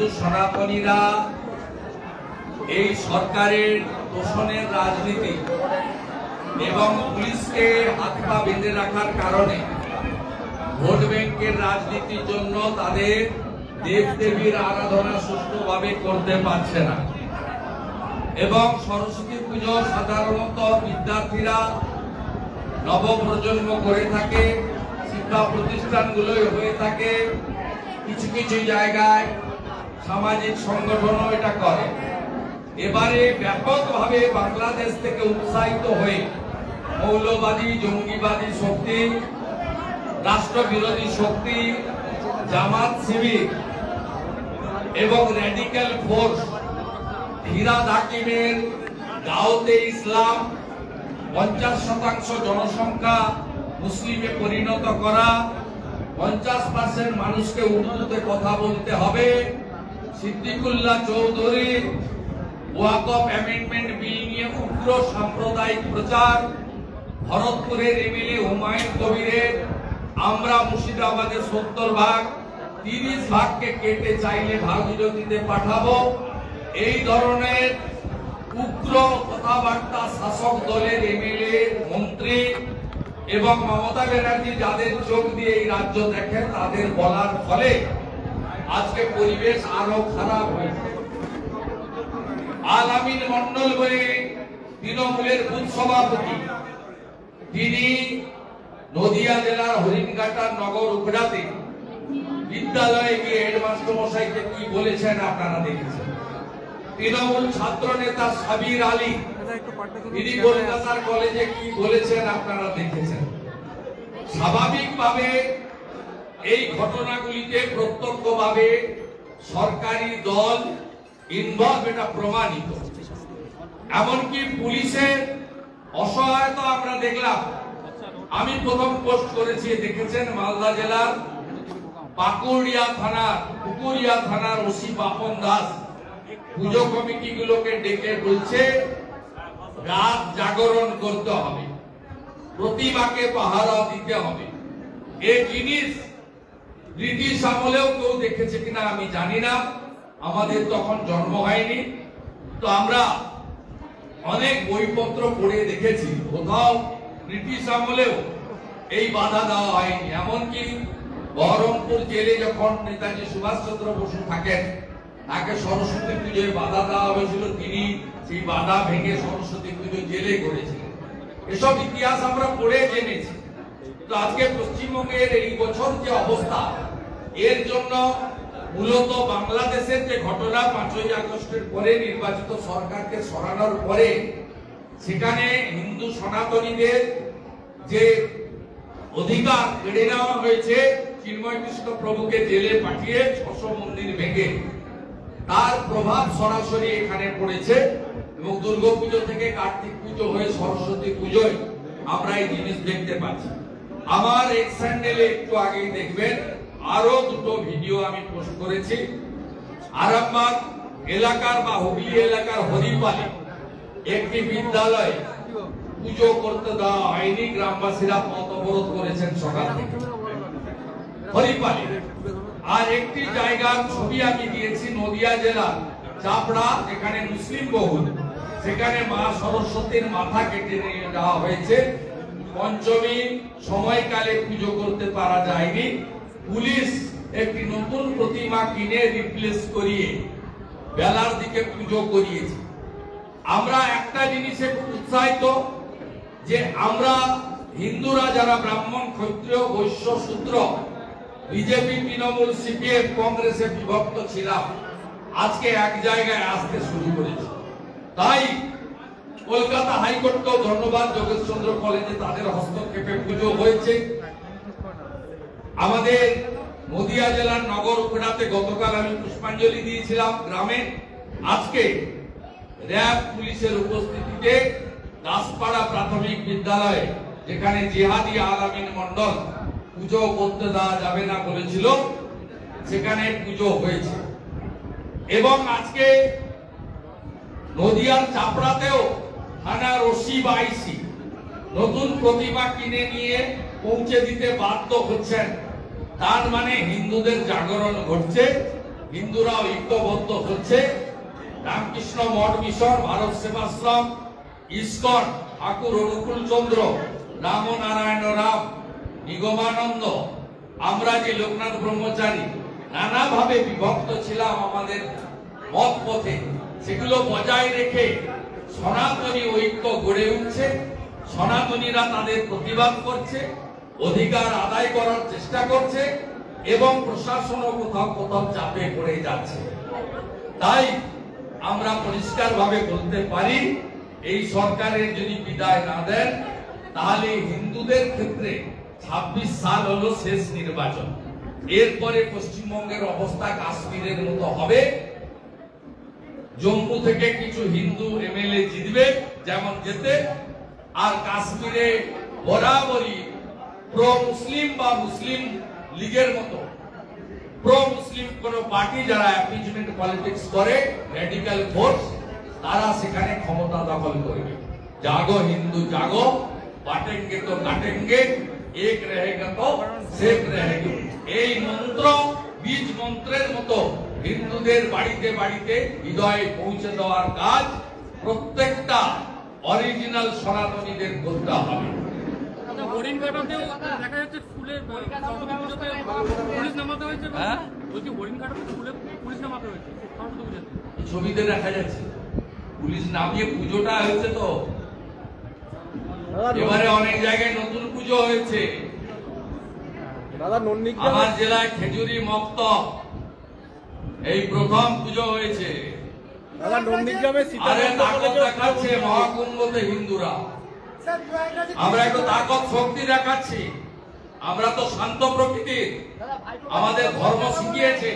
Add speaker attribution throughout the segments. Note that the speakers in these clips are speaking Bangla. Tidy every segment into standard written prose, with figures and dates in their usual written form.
Speaker 1: হিন্দু সনাতনীরা এই সরকারের তোষণের রাজনীতি এবং পুলিশকে হাত পা বেঁধে রাখার কারণে ভোট ব্যাংকের রাজনীতির জন্য তাদের দেবদেবীর আরাধনা সুষ্ঠুভাবে করতে পারছে না। এবং সরস্বতী পুজো সাধারণত বিদ্যার্থীরা নবপ্রজন্ম করে থাকে, শিক্ষা প্রতিষ্ঠানগুলোই হয়ে থাকে, কিছু কিছু জায়গায় সামাজিক সংগঠনও এটা করে। এবারে ব্যাপকভাবে বাংলাদেশ থেকে উৎসাহিত হয়ে মৌলবাদী জঙ্গিবাদী শক্তি, রাষ্ট্রবিরোধী শক্তি, জামাত শিবির এবং র্যাডিক্যাল ফোর্স ফিরাদ হাকিমের দাওয়াতে ইসলাম 50% জনসংখ্যা মুসলিমে পরিণত করা, 50% মানুষকে উর্দুতে কথা বলতে হবে, সিদ্দিকুল্লাহ চৌধুরী ওয়াকফ অ্যামেন্ডমেন্ট বিল নিয়ে উগ্র সাম্প্রদায়িক প্রচার, ভরতপুরের এমএলএ হুমায়ুন কবিরের আমরা মুর্শিদাবাদের 70 ভাগ 30 ভাগকে কেটে চাইলে ভাগীরথীতে পাঠাবো, এই ধরনের উগ্র কথাবার্তা শাসক দলের এমএলএ মন্ত্রী এবং মমতা ব্যানার্জি যাদের চোখ দিয়ে এই রাজ্য দেখে তাদের বলার ফলে আজকে পরিবেশ আরো খারাপ হয়েছে। আলামিন মন্ডল বলে তৃণমূলের বুথ সভাপতি, তিনি নদিয়া জেলার হরিণঘাটার নগর উপড়াতে বিদ্যালয়ে গিয়ে হেডমাস্টার মশাইকে কি বলেছেন আপনারা দেখেছেন। তৃণমূল ছাত্র নেতা সাবির আলী তিনি কলকাতার কলেজে কি বলেছেন আপনারা দেখেছেন। স্বাভাবিকভাবে এই ঘটনাগুলিতে প্রত্যক্ষভাবে সরকারি দল ইনভলভ, এটা প্রমাণিত। এমনকি পুলিশের অসহায়তা আমরা দেখলাম। আমি প্রথম পোস্ট করেছি, দেখেছেন, মালদা জেলার পুকুরিয়া থানার ওসি বাপন দাস পুজো কমিটিগুলোকে ডেকে বলছে রাত জাগরণ করতে হবে, প্রতিমাকে পাহারা দিতে হবে। এই জিনিস ব্রিটিশ আমলেও কেউ দেখেছে কিনা আমি জানি না, আমাদের তখন জন্ম হয়নি। তো আমরা অনেক বইপত্র পড়ে দেখেছি, কোথাও ব্রিটিশ আমলেও এই বাধা দেওয়া হয়নি। এমনকি বহরমপুর জেলে যখন নেতাজি সুভাষচন্দ্র বসু থাকেন, তাকে সরস্বতী পুজোয় বাধা দেওয়া হয়েছিল, তিনি সেই বাধা ভেঙে সরস্বতী পুজো জেলে করেছিলেন। এসব ইতিহাস আমরা পড়ে জেনেছি। তো আজকে পশ্চিমবঙ্গের এই বছর যে অবস্থা, এর জন্য মূলত বাংলাদেশের যে ঘটনা 5ই আগস্টের পরে নির্বাচিত সরকারকে সরানোর পরে সেখানে হিন্দু সনাতনীদের যে অধিকার কেড়ে নেওয়া হয়েছে, চিন্ময় কৃষ্ণ প্রভুকে জেলে পাঠিয়ে 600 মন্দির ভেঙে, তার প্রভাব সরাসরি এখানে পড়েছে। এবং দুর্গাপুজো থেকে কার্তিক পুজো হয়ে সরস্বতী পুজোয় আমরা এই জিনিস দেখতে পাচ্ছি। আমার এক্স হ্যান্ডেলে একটু আগেই দেখবেন আরো দুটো ভিডিও আমি পোস্ট করেছি। আরামবাগ এলাকার বা হুগলি এলাকার হরিপালে একটি বিদ্যালয়ে পুজো করতে দেওয়া হয়নি, গ্রামবাসীরা পথ অবরোধ করেছেন সকাল থেকে হরিপালে। আর একটি জায়গার ছবি আমি দিয়েছি নদিয়া জেলার চাপড়া, যেখানে মুসলিম বহুল, সেখানে মা সরস্বতীর মাথা কেটে নিয়ে যাওয়া হয়েছে। পঞ্চমী সময়কালে পুজো করতে পারা যায়নি, পুলিশ একটি নতুন প্রতিমা কিনে রিপ্লেস করিয়ে বেলার দিকে পুজো করিয়েছে। আমরা একটা জিনিসে উৎসাহিত যে আমরা হিন্দুরা যারা ব্রাহ্মণ, ক্ষত্রিয়, বৈশ্য, শূদ্র, বিজেপি, তৃণমূল, সিপিএম, কংগ্রেসে বিভক্ত ছিলাম, আজকে এক জায়গায় আসতে শুরু করেছে। তাই কলকাতা হাইকোর্টকেও ধন্যবাদ, যোগেশচন্দ্র কলেজে তাদের হস্তক্ষেপে পুজো হয়েছে। আমাদের নদিয়া জেলার নগর উপড়াতে গতকাল আমি পুষ্পাঞ্জলি দিয়েছিলাম গ্রামে। আজকে র্যাব পুলিশের উপস্থিতিতে দাসপাড়া প্রাথমিক বিদ্যালয়ে, যেখানে জিহাদি আলামিন মন্ডল পুজো করতে দেওয়া যাবে না বলেছিল, সেখানে পুজো হয়েছে। এবং আজকে নদিয়ার চাপড়াতেও থানার ওসি বা আইসি নতুন প্রতিমা কিনে নিয়ে পৌঁছে দিতে বাধ্য হচ্ছেন। তার মানে হিন্দুদের জাগরণ ঘটছে, হিন্দুরা ঐক্যবদ্ধ হচ্ছে। রামকৃষ্ণ মঠ মিশন, ভারত সেবাশ্রম, ইসকন, ঠাকুর অনুকূল চন্দ্র, রামনারায়ণ রাম, নিগমানন্দ, আমরা যে লোকনাথ ব্রহ্মচারী নানাভাবে বিভক্ত ছিলাম আমাদের মত পথে, সেগুলো বজায় রেখে সনাতনী ঐক্য গড়ে উঠছে। সনাতনীরা তাদের প্রতিবাদ করছে, অধিকার আদায় করার চেষ্টা করছে এবং প্রশাসনও কোথাও কোথাও চাপে পড়ে যাচ্ছে। তাই আমরা পরিষ্কারভাবে বলতে পারি, এই সরকারের যদি বিদায় না দেন তাহলে হিন্দুদের ক্ষেত্রে 26 সাল হলো শেষ নির্বাচন। এরপরে পশ্চিমবঙ্গের অবস্থা কাশ্মীরের মতো হবে। জম্মু থেকে কিছু হিন্দু এমএলএ জিতবে যেমন যেতে, আর কাশ্মীরে বরাবরই প্রো মুসলিম বা মুসলিম লীগের মতো প্রো মুসলিম কোন পার্টি যারা অ্যাপিজমেন্ট পলিটিক্স করে, রেডিক্যাল ফোর্স, তারা সেখানে ক্ষমতা দখল করবে। জাগো হিন্দু জাগো, বাটেঙ্গে তো কাটেঙ্গে, এক रहेगा তো শেখ रहेगा। এই মন্ত্র বীজ মন্ত্রের মতো হিন্দুদের বাড়িতে বাড়িতে হৃদয়ে পৌঁছে দেওয়ার কাজ প্রত্যেকটা অরিজিনাল সনাতনীদের করতে হবে। ছবিতে দেখা যাচ্ছে পুলিশ নামিয়ে পুজোটা হয়েছে। তো এবারে অনেক জায়গায় নতুন পুজো হয়েছে। আমার জেলায় খেজুরি মক্ত এই প্রথম পুজো হয়েছে। আরে তাকত দেখাচ্ছে মহাকুম্ভতে হিন্দুরা। আমরা একটু তাকত শক্তি দেখাচ্ছি। আমরা তো শান্ত প্রকৃতির, আমাদের ধর্ম শিখিয়েছে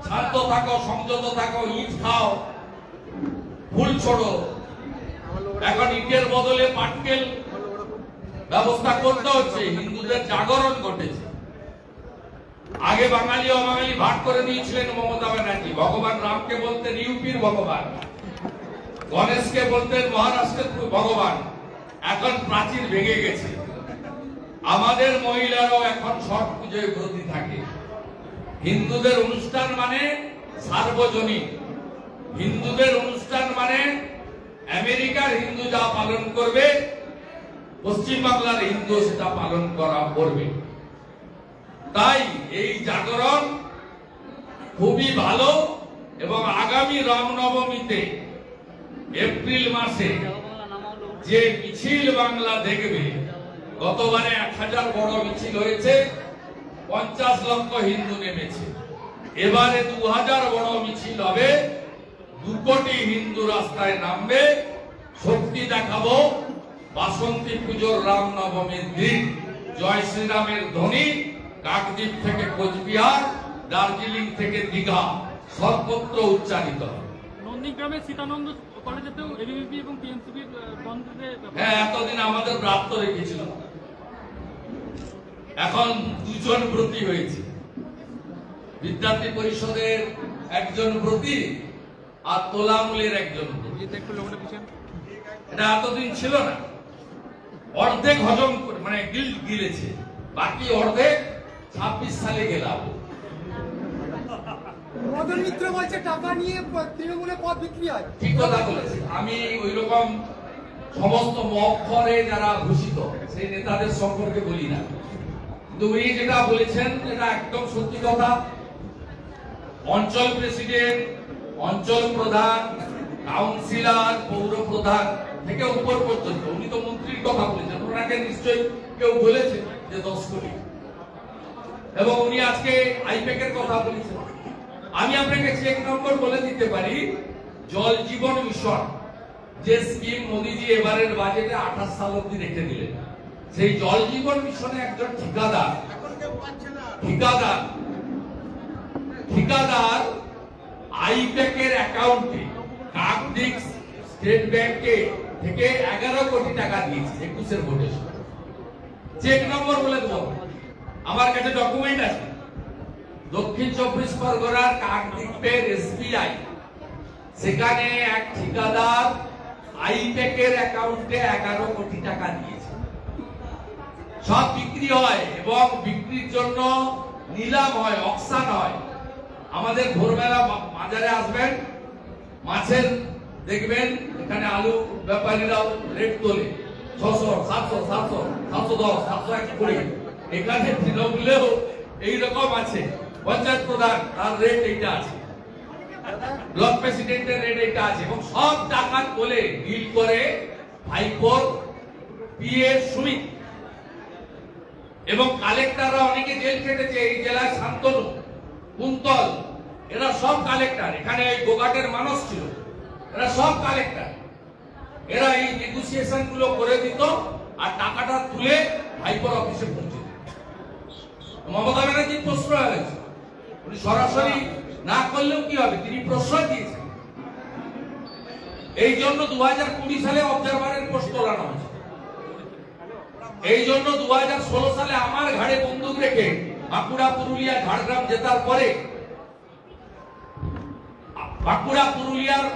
Speaker 1: শান্ত থাকো, সংযত থাকো, ইট খাও, ফুল ছোড়ো। এখন ইটের বদলে পাটকেল ব্যবস্থা করতে হচ্ছে। হিন্দুদের জাগরণ ঘটেছে। আগে বাঙালি অবাঙালি ভাগ করে দিয়েছিলেন মমতা ব্যানার্জি। ভগবান রামকে বলতেন ইউপির ভগবান, গণেশকে বলতেন মহারাষ্ট্রের ভগবান। এখন প্রাচীর ভেঙে গেছে। আমাদের মহিলারাও এখন ছট পুজোয় ব্রতী থাকে। হিন্দুদের অনুষ্ঠান মানে সার্বজনীন। হিন্দুদের অনুষ্ঠান মানে আমেরিকার হিন্দু যা পালন করবে, পশ্চিম বাংলার হিন্দু সেটা পালন করা করবে। তাই এই জাগরণ খুবই ভালো। এবং আগামী রামনবমীতে এপ্রিল মাসে যে মিছিল বাংলা দেখবে, গতবারে 1000 বড় মিছিল হয়েছে, 50 লক্ষ হিন্দু নেমেছে। এবারে 2000 বড় মিছিল হবে, 2 কোটি হিন্দু রাস্তায় নামবে। শক্তি দেখাবো। বাসন্তী পুজোর রামনবমীর দিন জয় শ্রীরামের ধ্বনি কাকদ্বীপ থেকে কোচবিহার, দার্জিলিং থেকে দীঘা সর্বত্র উচ্চারিত।
Speaker 2: নন্দীগ্রামে সীতানন্দ কলেজেতেও এবিভিপি এবং টিএমসিপি বন্ধে।
Speaker 1: হ্যাঁ, এতদিন আমাদের ব্রাত্য রেখেছিল, এখন 2 জন ব্রতী হয়েছে। বিদ্যার্থী পরিষদের একজন ব্রতী আর তোলামূলের একজন ব্রতী। এটা এতদিন ছিল না। অর্ধেক হজম করে মানে গিলেছে, বাকি অর্ধেক 26 সালে গেলাম।
Speaker 3: মদন মিত্র বলছে টাকা নিয়ে তৃণমূলে পদ বিক্রি হয়।
Speaker 1: ঠিক কথা বলেছে। আমি ওই রকম সমস্ত মক্ষরে যারা ভূষিত সেই নেতাদের সম্পর্কে বলি না, কিন্তু উনি যেটা বলেছেন এটা একদম সত্যি কথা। অঞ্চল প্রেসিডেন্ট, অঞ্চল প্রধান, কাউন্সিলর, পৌর প্রধান থেকে উপর পর্যন্ত, উনি তো মন্ত্রীর কথা বলেছেন, ওনাকে নিশ্চয়ই কেউ বলেছে যে 10 কোটি। এবং উনি আজকে আইপ্যাকের কথা বলেছেন। আমি আপনাকে চেক নম্বর বলে দিতে পারি। জল জীবন মিশন যে স্কিম মোদিজি এবারের বাজেটে 28 সাল অব্দি রেখে দিলেন, সেই জল জীবন মিশনে একজন ঠিকাদার আইপ্যাকের অ্যাকাউন্টে কাকদ্বীপ স্টেট ব্যাংকে থেকে 11 কোটি টাকা দিয়েছে 21-এর ভোটে। চেক নম্বর বলে দেবো, আমার কাছে ডকুমেন্ট আছে। দক্ষিণ 24 পরগনার কাকদ্বীপের এসবিআই, সেখানে এক ঠিকাদার আইপ্যাকের অ্যাকাউন্টে 11 কোটি টাকা দিয়েছে। সব বিক্রি হয় এবং বিক্রির জন্য নিলাম হয়, অকশন হয়। আমাদের ভোরবেলা বাজারে আসবেন, মাছের দেখবেন এখানে আলু ব্যাপারীরাও রেট তোলে 600, 700, 700, 710, 720। এখানে তৃণমূলেও এইরকম আছে। পঞ্চায়েত প্রধান তার রেট এইটা আছে, ব্লক প্রেসিডেন্টের রেট এইটা আছে, এবং সব টাকা তোলে ডিল করে ভাইপোর পিএ সুমিত এবং কালেক্টররা অনেকে জেল খেটেছে এই জেলায়, শান্তনু, কুন্তল, এরা সব কালেক্টর। এখানে এই গোঘাটের মানুষ ছিল, এরা সব কালেক্টর। এরা এই নেগোসিয়েশন গুলো করে দিত আর টাকাটা তুলে ভাইপোর অফিসে পৌঁছে দিত। মমতা ব্যানার্জির প্রশ্রয় হয়েছে, উনি সরাসরি না করলেও কি হবে, তিনি প্রশ্রয় দিয়েছেন। এই জন্য 2020 সালে অবজারভারের পোস্ট তোলানো হয়েছে। এই জন্য 2016 সালে আমার ঘাড়ে বন্দুক রেখে বাঁকুড়া, পুরুলিয়া, ঝাড়গ্রাম জেতার পরে বাঁকুড়া, পুরুলিয়ার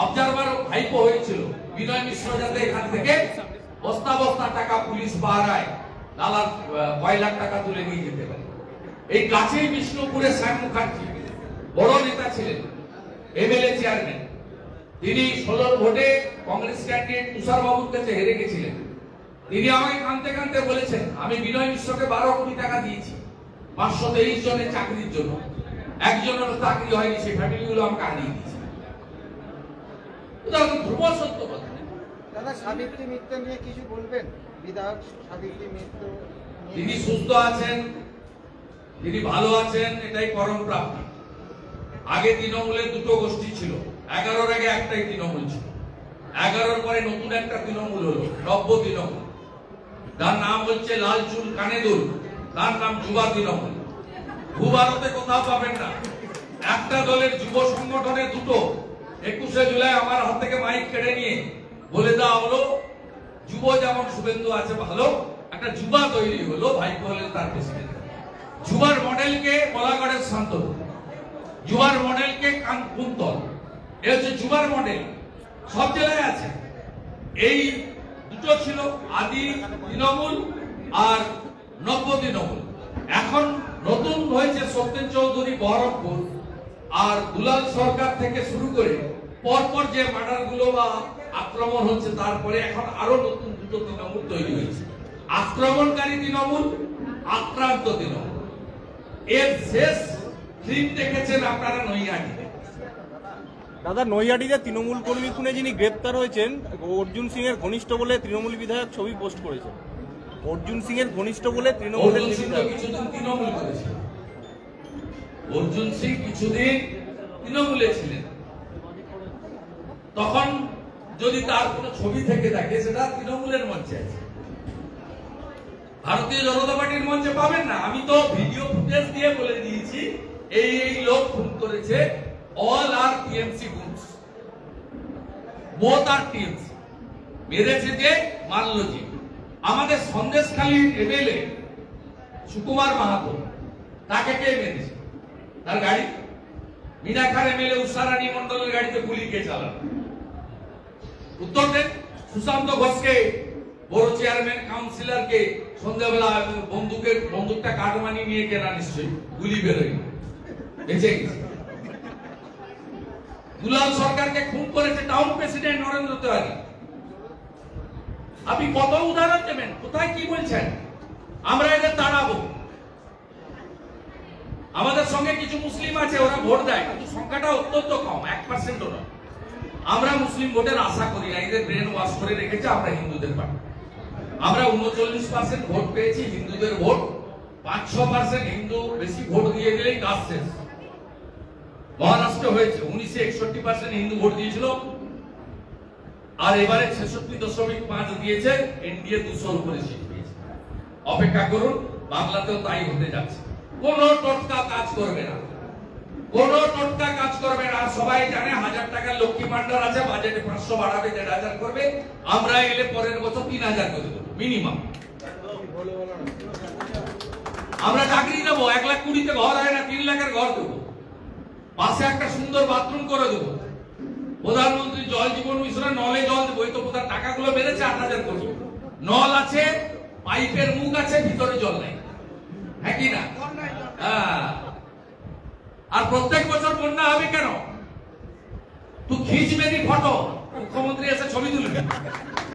Speaker 1: অবজারভার ভাইপো হয়েছিল বিনয় মিশ্র, যাতে এখান থেকে বস্তা বস্তা টাকা পুলিশ পাহারায় লালার 5 লাখ টাকা তুলে নিয়ে যেতে পারে। এই কাছেই বিষ্ণুপুরে শ্যাম মুখার্জি বড় নেতা ছিলেন, এমএলএ চেয়ারম্যান। তিনি 16 ভোটে কংগ্রেস ক্যান্ডিডেট তুষার বাবুর কাছে হেরে গেছিলেন। তিনি আমাকে কাঁদতে কাঁদতে বলেছেন, আমি বিনয় মিশ্রকে 12 কোটি টাকা দিয়েছি 523 জনের চাকরির জন্য, একজনের চাকরি হয়নি, সেই ফ্যামিলিগুলো আমাকে হারিয়ে দিয়েছে। ধ্রুব সত্য কথা।
Speaker 4: দাদা, সাবিত্রী মিত্র নিয়ে কিছু বলবেন? বিধায়ক সাবিত্রী মিত্র
Speaker 1: তিনি সুস্থ আছেন, তিনি ভালো আছেন, এটাই পরম প্রাপ্তি। আগে তৃণমূলের দুটো গোষ্ঠী ছিল, 11-র আগে একটাই তৃণমূল ছিল, 11-র পরে নতুন একটা তৃণমূল হলো, নব্য তৃণমূল। তার নাম হচ্ছে লাল চুল কানে দুল, তার নাম যুবা তৃণমূল। ভূভারতে কোথাও পাবেন না। একটা দলের যুব সংগঠনের দুটো, 21শে জুলাই আমার হাত থেকে মাইক কেড়ে নিয়ে বলে দেওয়া হলো, যুব যেমন শুভেন্দু আছে ভালো, একটা যুবা তৈরি হলো, ভাইপো হলেন তার প্রেসিডেন্ট। যুবার মডেলকে বলাগড়ের শান্তনু, যুবার মডেলকে কুন্তল, এ হচ্ছে যুবার মডেল, সব জেলায় আছে। এই দুটো ছিল আদি তৃণমূল আর নব্য তৃণমূল। এখন নতুন হয়েছে সত্যেন চৌধুরী বহরমপুর আর দুলাল সরকার থেকে শুরু করে পরপর যে মার্ডার গুলো বা আক্রমণ হচ্ছে, তারপরে এখন আরো নতুন দুটো তৃণমূল তৈরি হয়েছে, আক্রমণকারী তৃণমূল, আক্রান্ত তৃণমূল। এর শেষ ফিল্ম দেখেছেন আপনারা নৈহাটিতে।
Speaker 5: দাদা, নৈহাটিতে তৃণমূল কর্মী খুনে যিনি গ্রেপ্তার হয়েছেন, অর্জুন সিং এর ঘনিষ্ঠ বলে তৃণমূল বিধায়ক ছবি পোস্ট করেছেন। অর্জুন সিং এর ঘনিষ্ঠ বলে তৃণমূলের
Speaker 1: কিছুদিন তৃণমূল করেছিল, অর্জুন সিং কিছুদিন তৃণমূলে ছিলেন। তখন যদি তার কোন ছবি থেকে থাকে, সেটা তৃণমূলের মঞ্চে আছে, ভারতীয় জনতা পার্টির মঞ্চে পাবেন না। আমি তো ভিডিও ফুটেজ দিয়ে বলে দিয়েছি এই লোক খুন করেছে, অল আর টিএমসি গুডস, বোথ আর টিএমসি। মেরেছে যে, মানল যে। আমাদের সন্দেশখালীর এমএলএ সুকুমার মাহাতো, তাকে কে মেরেছে? তার গাড়ি, মিনাখার এমএলএ উষারানী মন্ডলের গাড়িতে গুলি কে চালানো? উত্তর দেন। সুশান্ত ঘোষকে, বড় চেয়ারম্যান কাউন্সিলরকে সন্ধ্যাবেলা বন্দুকটা কাটমানি নিয়ে কেনা, নিশ্চয়ই গুলি বেরোয়, বেঁচে গেছে। দুলাল সরকারকে খুন করেছে টাউন প্রেসিডেন্ট নরেন্দ্র তিওয়ারি। আপনি কত উদাহরণ দেবেন? কোথায় কি বলছেন? আমরা এদের তাড়াবো। আমাদের সঙ্গে কিছু মুসলিম আছে, ওরা ভোট দেয়, কিন্তু সংখ্যাটা অত্যন্ত কম, 1% না। আমরা মুসলিম ভোটের আশা করি না, এদের ব্রেন ওয়াশ করে রেখেছে আমরা হিন্দুদের পার্টি। আমরা 39% ভোট পেয়েছি, হিন্দুদের ভোট 5-6%। হিন্দু বেশি ভোট দিয়ে দিলেই কাজ শেষ। মহারাষ্ট্র হয়েছে 1961% হিন্দু ভোট দিয়েছিল, আর এবারে 66.5 দিয়েছে, এনডিএ 200-র উপরে সিট পেয়েছে। অপেক্ষা করুন, বাংলাতেও তাই হতে যাচ্ছে। কোন টোটকা কাজ করবে না, কোন টোটকা কাজ করবে না। সবাই জানে 1000 টাকার লক্ষ্মী ভান্ডার আছে, বাজেটে 500 বাড়াবে, 1500 করবে। আমরা এলে পরের বছর 3000 করে দেবো মিনিমাম। আমরা চাকরি দেবো, 1,20,000-তে ঘর হয় না, 3 লাখের ঘর দেবো, পাশে একটা সুন্দর বাথরুম করে দেবো। প্রধানমন্ত্রী জল জীবন মিশনে নলে জল দেবো। এই তো প্রধান টাকাগুলো বেড়েছে 8,000 কোটি। নল আছে, পাইপের মুখ আছে, ভিতরে জল নাই, হ্যাঁ কি না? আর প্রত্যেক বছর বন্যা হবে কেন? তুই খিঁচবে নি ফটো, মুখ্যমন্ত্রী এসে ছবি তুলবে।